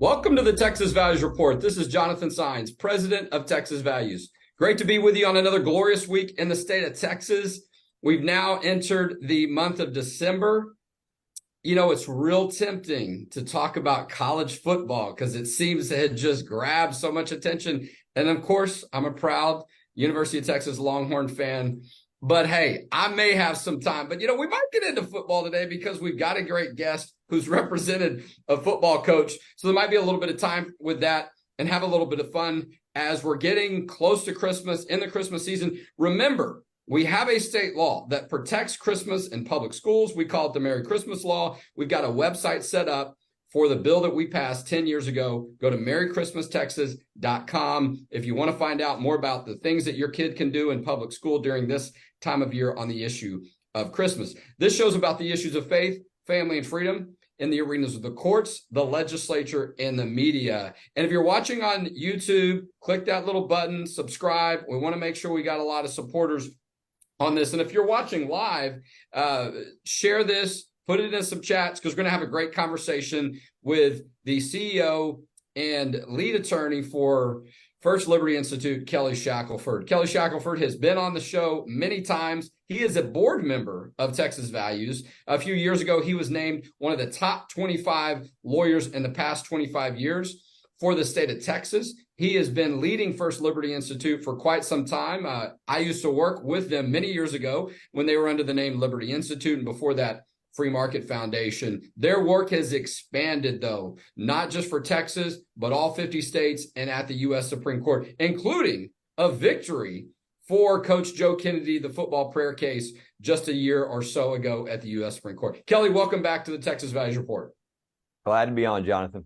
Welcome to the Texas Values Report. This is Jonathan Saenz, president of Texas Values. Great to be with you on another glorious week in the state of Texas. We've now entered the month of December. You know, it's real tempting to talk about college football because it seems to have just grabbed so much attention. And of course, I'm a proud University of Texas Longhorn fan. But hey, I may have some time. But, we might get into football today because we've got a great guest who's represented a football coach. So there might be a little bit of time with that and have a little bit of fun as we're getting close to Christmas, in the Christmas season. Remember, we have a state law that protects Christmas in public schools. We call it the Merry Christmas Law. We've got a website set up for the bill that we passed 10 years ago. Go to merrychristmastexas.com if you want to find out more about the things that your kid can do in public school during this time of year on the issue of Christmas. This show's about the issues of faith, family, and freedom in the arenas of the courts, the legislature, and the media. And if you're watching on YouTube, click that little button, subscribe. We want to make sure we got a lot of supporters on this. And if you're watching live, share this, put it in some chats, because we're going to have a great conversation with the CEO and lead attorney for First Liberty Institute, Kelly Shackelford. Kelly Shackelford has been on the show many times. He is a board member of Texas Values. A few years ago, he was named one of the top 25 lawyers in the past 25 years for the state of Texas. He has been leading First Liberty Institute for quite some time. I used to work with them many years ago when they were under the name Liberty Institute, and before that, Free Market Foundation. Their work has expanded, though, not just for Texas, but all 50 states and at the U.S. Supreme Court, including a victory for Coach Joe Kennedy, the football prayer case, just a year or so ago at the U.S. Supreme Court. Kelly, welcome back to the Texas Values Report. Glad to be on, Jonathan.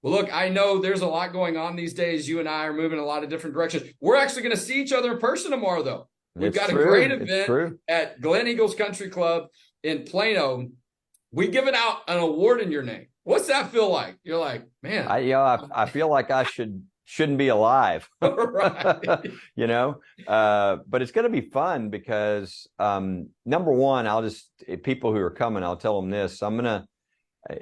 Well, look, I know there's a lot going on these days. You and I are moving in a lot of different directions. We're actually going to see each other in person tomorrow, though. We've got a great event at Glen Eagles Country Club in Plano. We've given out an award in your name. What's that feel like? You're like, man. I feel like I shouldn't be alive. Right. But it's going to be fun because number one, people who are coming, I'll tell them this.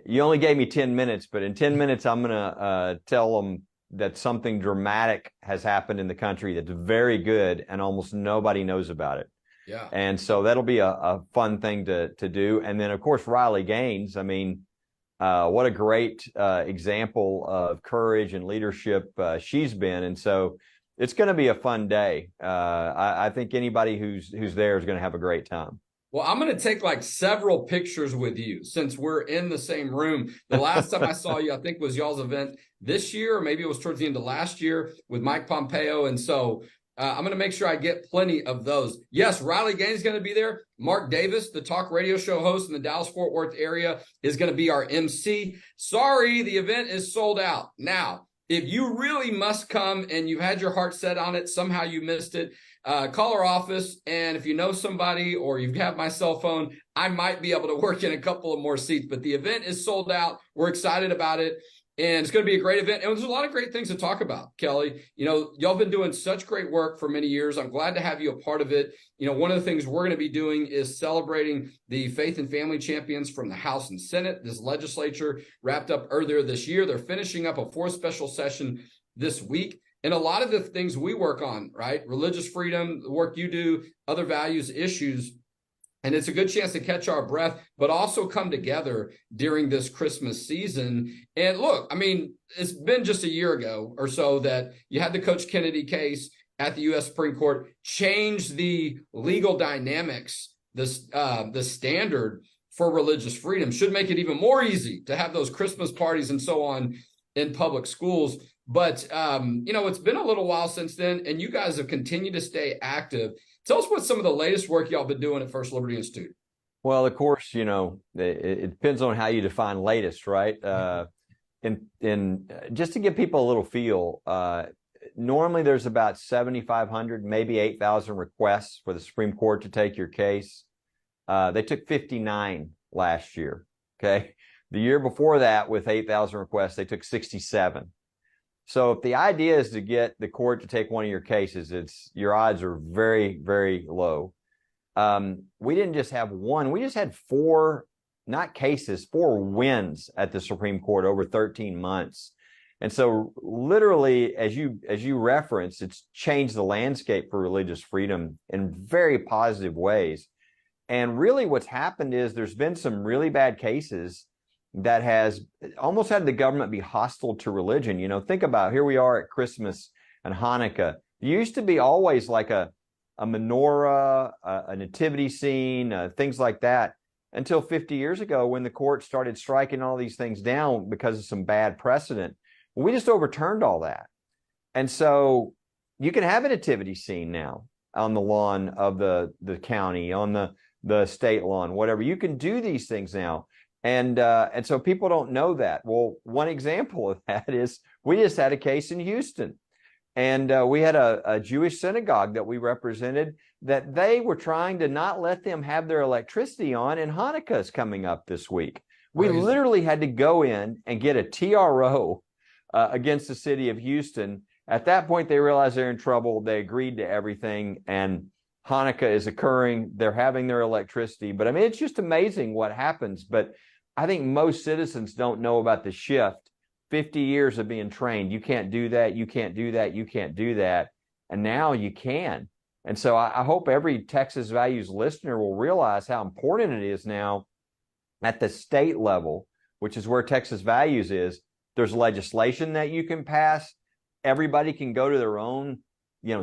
You only gave me 10 minutes, but in 10 minutes, I'm going to tell them that something dramatic has happened in the country that's very good and almost nobody knows about it. Yeah. And so that'll be a fun thing to do. And then, of course, Riley Gaines, what a great example of courage and leadership she's been. And so it's going to be a fun day. I think anybody who's there is going to have a great time. Well, I'm going to take several pictures with you since we're in the same room. The last time I saw you, I think, was y'all's event this year, or maybe it was towards the end of last year with Mike Pompeo. And so I'm going to make sure I get plenty of those. Yes, Riley Gaines is going to be there. Mark Davis, the talk radio show host in the Dallas-Fort Worth area, is going to be our MC. Sorry, the event is sold out. Now, if you really must come and you've had your heart set on it, somehow you missed it, call our office. And if you know somebody or you have my cell phone, I might be able to work in a couple of more seats. But the event is sold out. We're excited about it. And it's going to be a great event. And there's a lot of great things to talk about, Kelly. Y'all been doing such great work for many years. I'm glad to have you a part of it. One of the things we're going to be doing is celebrating the faith and family champions from the House and Senate. This legislature wrapped up earlier this year. They're finishing up a fourth special session this week. And a lot of the things we work on, right? Religious freedom, the work you do, other values issues. And it's a good chance to catch our breath, but also come together during this Christmas season. And look, it's been just a year ago or so that you had the Coach Kennedy case at the U.S. Supreme Court, changed the legal dynamics, the standard for religious freedom. Should make it even more easy to have those Christmas parties and so on in public schools. But, it's been a little while since then, and you guys have continued to stay active. Tell us what some of the latest work y'all been doing at First Liberty Institute. Well, of course, it depends on how you define latest, right? And just to give people a little feel, normally there's about 7,500, maybe 8,000 requests for the Supreme Court to take your case. They took 59 last year, okay? The year before that, with 8,000 requests, they took 67. So if the idea is to get the court to take one of your cases, your odds are very, very low. We didn't just have one. We just had four wins at the Supreme Court over 13 months. And so literally, as you referenced, it's changed the landscape for religious freedom in very positive ways. And really what's happened is there's been some really bad cases that has almost had the government be hostile to religion. You know, think about, here we are at Christmas and Hanukkah. There used to be always like a menorah, a nativity scene, things like that, until 50 years ago when the court started striking all these things down because of some bad precedent. Well, we just overturned all that. And so you can have a nativity scene now on the lawn of the county, on the state lawn, whatever. You can do these things now. And so people don't know that. Well, one example of that is we just had a case in Houston. And we had a Jewish synagogue that we represented that they were trying to not let them have their electricity on, and Hanukkah is coming up this week. We literally had to go in and get a TRO against the city of Houston. At that point, they realized they're in trouble. They agreed to everything, and Hanukkah is occurring. They're having their electricity. But I mean, it's just amazing what happens. But I think most citizens don't know about the shift. 50 years of being trained. You can't do that. You can't do that. You can't do that. And now you can. And so I hope every Texas Values listener will realize how important it is now at the state level, which is where Texas Values is. There's legislation that you can pass. Everybody can go to their own,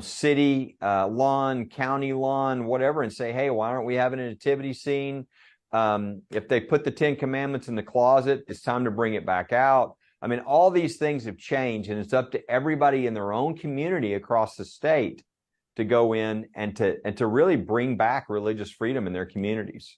city lawn, county lawn, whatever, and say, hey, why aren't we having a nativity scene? If they put the 10 Commandments in the closet, it's time to bring it back out. I mean, all these things have changed, and it's up to everybody in their own community across the state to go in and to really bring back religious freedom in their communities.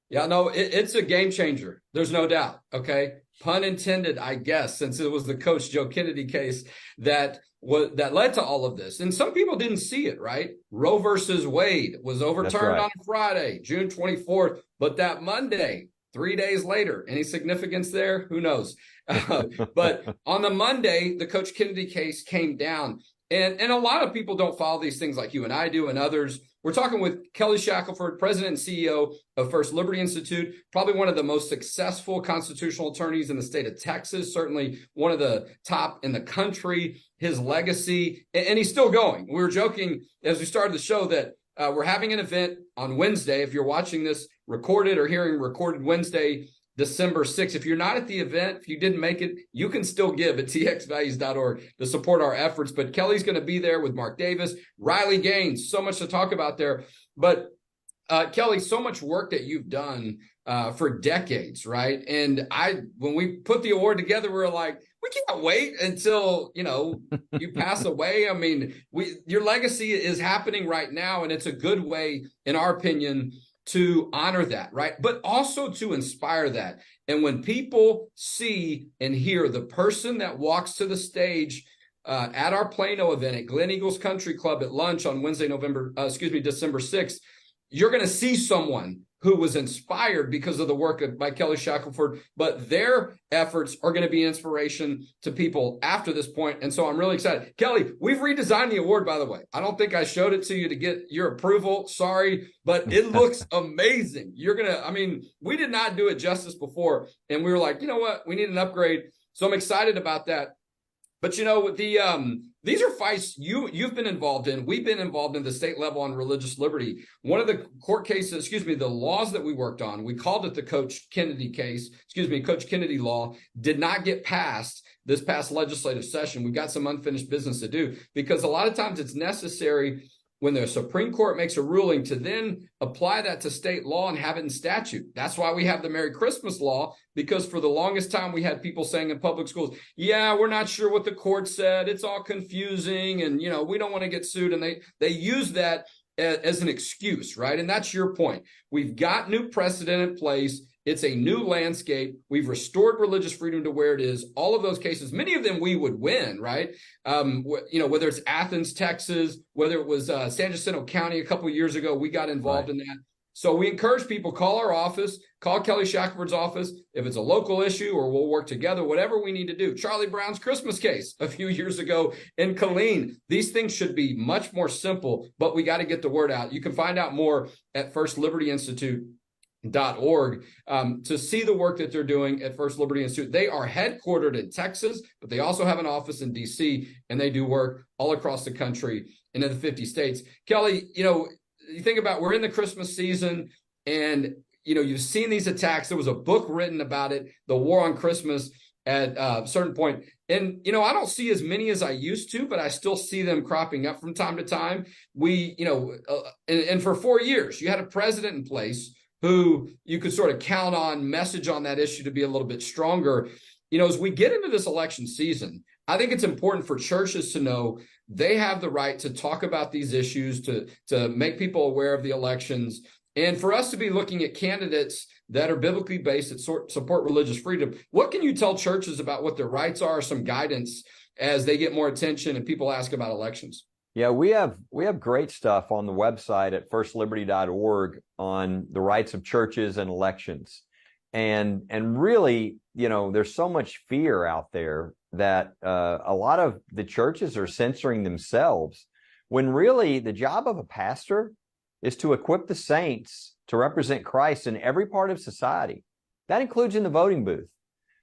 Yeah, no, it's a game changer. There's no doubt. Okay. Pun intended, I guess, since it was the Coach Joe Kennedy case that led to all of this. And some people didn't see it, right? Roe versus Wade was overturned on Friday, June 24th, but that Monday, 3 days later, any significance there? Who knows? But on the Monday, the Coach Kennedy case came down. And a lot of people don't follow these things like you and I do and others. We're talking with Kelly Shackelford, President and CEO of First Liberty Institute, probably one of the most successful constitutional attorneys in the state of Texas, certainly one of the top in the country, his legacy, and he's still going. We were joking as we started the show that we're having an event on Wednesday. If you're watching this recorded or hearing recorded Wednesday, December 6th. If you're not at the event, if you didn't make it, you can still give at txvalues.org to support our efforts. But Kelly's going to be there with Mark Davis, Riley Gaines, so much to talk about there. But Kelly, so much work that you've done for decades, right? And when we put the award together, we were like, we can't wait until, you pass away. I mean, your legacy is happening right now, and it's a good way, in our opinion, to honor that, right? But also to inspire that. And when people see and hear the person that walks to the stage at our Plano event at Glen Eagles Country Club at lunch on Wednesday, December 6th, you're going to see someone who was inspired because of the work by Kelly Shackelford, but their efforts are going to be inspiration to people after this point. And so I'm really excited. Kelly, we've redesigned the award, by the way. I don't think I showed it to you to get your approval. Sorry, but it looks amazing. We did not do it justice before. And we were like, you know what? We need an upgrade. So I'm excited about that. But these are fights you've been involved in. We've been involved in the state level on religious liberty. One of the court cases, the laws that we worked on, we called it the Coach Kennedy case, Coach Kennedy law, did not get passed this past legislative session. We've got some unfinished business to do because a lot of times it's necessary when the Supreme Court makes a ruling to then apply that to state law and have it in statute. That's why we have the Merry Christmas law, because for the longest time we had people saying in public schools, yeah, we're not sure what the court said. It's all confusing and, we don't want to get sued. And they use that as an excuse, right? And that's your point. We've got new precedent in place. It's a new landscape. We've restored religious freedom to where it is. All of those cases, many of them we would win, right? Whether it's Athens, Texas, whether it was San Jacinto County a couple of years ago, we got involved in that. So we encourage people, call our office, call Kelly Shackelford's office. If it's a local issue or we'll work together, whatever we need to do. Charlie Brown's Christmas case a few years ago in Killeen. These things should be much more simple, but we got to get the word out. You can find out more at First Liberty Institute. .org to see the work that they're doing at First Liberty Institute. They are headquartered in Texas, but they also have an office in DC, and they do work all across the country and in the 50 states. Kelly, you think about, we're in the Christmas season, and you've seen these attacks. There was a book written about it, The War on Christmas, at a certain point. And, I don't see as many as I used to, but I still see them cropping up from time to time. And for 4 years, you had a president in place who you could sort of count on message on that issue to be a little bit stronger. As we get into this election season, I think it's important for churches to know they have the right to talk about these issues, to make people aware of the elections, and for us to be looking at candidates that are biblically based, that support religious freedom. What can you tell churches about what their rights are, some guidance as they get more attention and people ask about elections? Yeah, we have great stuff on the website at firstliberty.org on the rights of churches and elections. And really, there's so much fear out there that a lot of the churches are censoring themselves, when really the job of a pastor is to equip the saints to represent Christ in every part of society. That includes in the voting booth.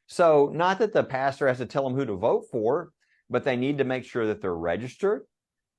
So not that the pastor has to tell them who to vote for, but they need to make sure that they're registered.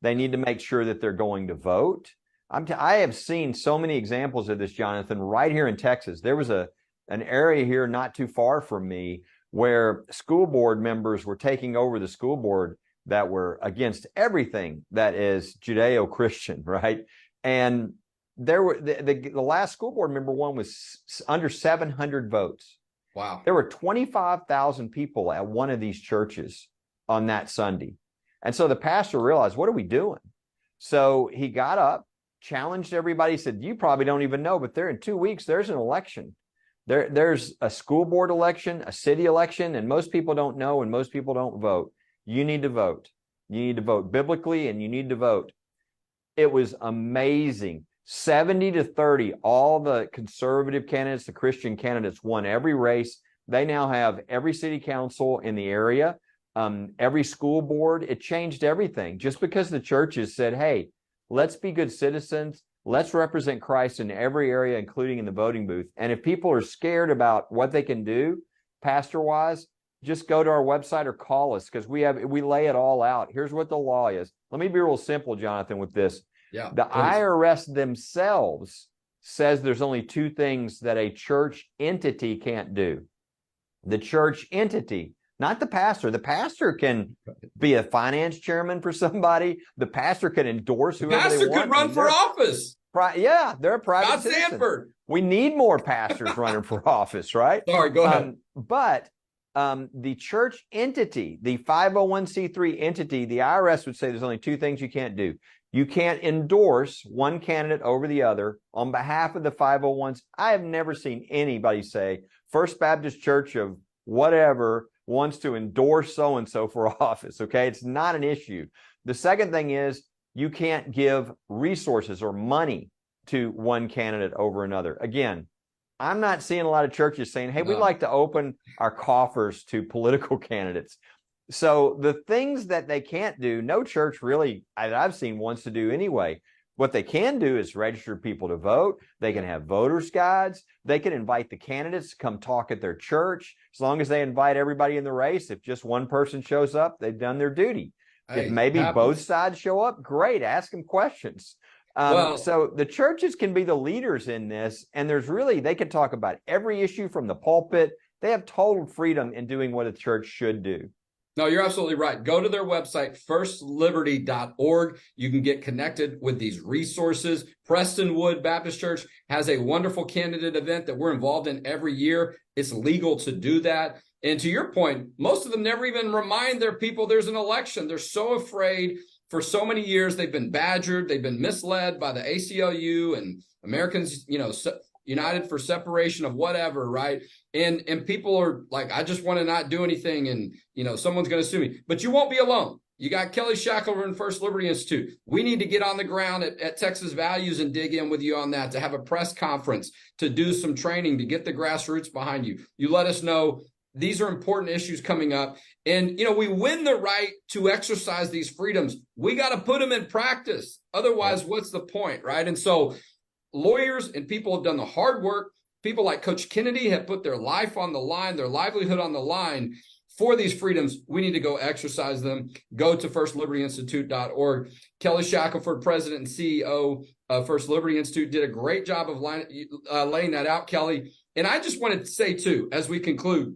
They need to make sure that they're going to vote. I have seen so many examples of this, Jonathan, right here in Texas. There was an area here not too far from me where school board members were taking over the school board that were against everything that is Judeo-Christian, right? And there were the last school board member one was under 700 votes. Wow. There were 25,000 people at one of these churches on that Sunday. And so the pastor realized, what are we doing? So he got up, challenged everybody, said, you probably don't even know, but in 2 weeks, there's an election. There's a school board election, a city election, and most people don't know, and most people don't vote. You need to vote. You need to vote biblically, and you need to vote. It was amazing. 70-30, all the conservative candidates, the Christian candidates won every race. They now have every city council in the area. Every school board. It changed everything just because the churches said, hey, let's be good citizens. Let's represent Christ in every area, including in the voting booth. And if people are scared about what they can do, pastor-wise, just go to our website or call us, because we lay it all out. Here's what the law is. Let me be real simple, Jonathan, with this. Yeah, the IRS themselves says there's only two things that a church entity can't do. The church entity, not the pastor. The pastor can be a finance chairman for somebody. The pastor can endorse whoever they want. Pastor could run for office. Yeah, they're a private Not citizen. Sanford. We need more pastors running for office, right? Sorry, go ahead. But the church entity, the 501c3 entity, the IRS would say there's only two things you can't do. You can't endorse one candidate over the other on behalf of the 501s. I have never seen anybody say First Baptist Church of whatever wants to endorse so-and-so for office, okay? It's not an issue. The second thing is you can't give resources or money to one candidate over another. Again, I'm not seeing a lot of churches saying, hey, we'd like to open our coffers to political candidates. So the things that they can't do, no church really, I've seen, wants to do anyway. What they can do is register people to vote. They can have voters' guides. They can invite the candidates to come talk at their church. As long as they invite everybody in the race, if just one person shows up, they've done their duty. If maybe both sides show up, great, ask them questions. So the churches can be the leaders in this, and they can talk about every issue from the pulpit. They have total freedom in doing what a church should do. No, you're absolutely right. Go to their website, firstliberty.org. You can get connected with these resources. Prestonwood Baptist Church has a wonderful candidate event that we're involved in every year. It's legal to do that. And to your point, most of them never even remind their people there's an election. They're so afraid. For so many years, they've been badgered. They've been misled by the ACLU and Americans, United for Separation of whatever, right? And people are like, I just want to not do anything, and someone's going to sue me. But you won't be alone. You got Kelly Shackelford and First Liberty Institute. We need to get on the ground at Texas Values and dig in with you on that, to have a press conference, to do some training, to get the grassroots behind you. You let us know. These are important issues coming up. And, we win the right to exercise these freedoms. We got to put them in practice. Otherwise, what's the point, right? And so lawyers and people have done the hard work people like Coach Kennedy have put their life on the line, their livelihood on the line for these freedoms. We need to go exercise them. Go to firstlibertyinstitute.org. Kelly Shackelford, president and CEO of First Liberty Institute, did a great job of laying that out, Kelly. And I just wanted to say, too, as we conclude,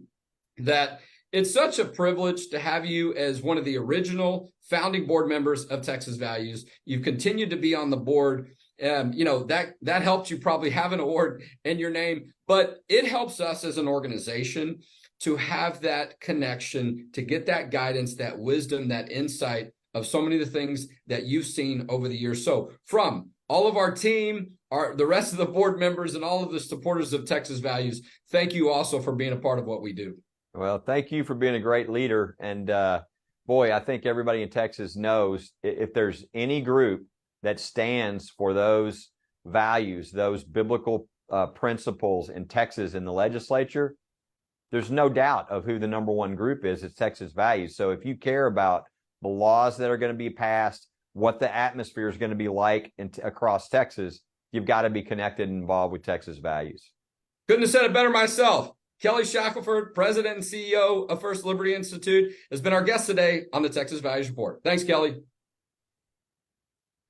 that it's such a privilege to have you as one of the original founding board members of Texas Values. You've continued to be on the board. That helped you probably have an award in your name, but it helps us as an organization to have that connection, to get that guidance, that wisdom, that insight of so many of the things that you've seen over the years. So from all of our team, the rest of the board members, and all of the supporters of Texas Values, thank you also for being a part of what we do. Well, thank you for being a great leader. And boy, I think everybody in Texas knows if there's any group that stands for those values, those biblical principles in Texas in the legislature, there's no doubt of who the number one group is. It's Texas Values. So if you care about the laws that are going to be passed, what the atmosphere is going to be like across Texas, you've got to be connected and involved with Texas Values. Couldn't have said it better myself. Kelly Shackelford, president and CEO of First Liberty Institute, has been our guest today on the Texas Values Report. Thanks, Kelly.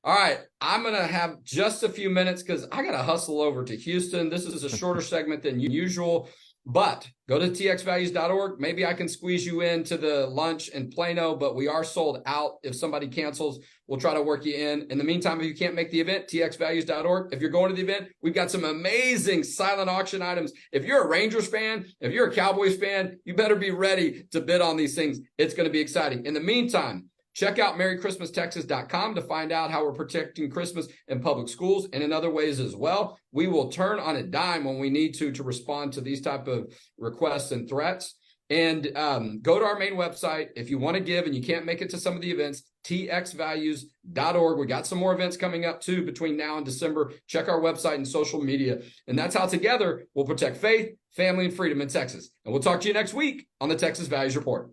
All right, I'm going to have just a few minutes because I got to hustle over to Houston. This is a shorter segment than usual, but go to txvalues.org. Maybe I can squeeze you into the lunch in Plano, but we are sold out. If somebody cancels, we'll try to work you in. In the meantime, if you can't make the event, txvalues.org. If you're going to the event, we've got some amazing silent auction items. If you're a Rangers fan, if you're a Cowboys fan, you better be ready to bid on these things. It's going to be exciting. In the meantime, check out MerryChristmasTexas.com to find out how we're protecting Christmas in public schools and in other ways as well. We will turn on a dime when we need to respond to these type of requests and threats. And go to our main website. If you want to give and you can't make it to some of the events, txvalues.org. We got some more events coming up too between now and December. Check our website and social media. And that's how together we'll protect faith, family, and freedom in Texas. And we'll talk to you next week on the Texas Values Report.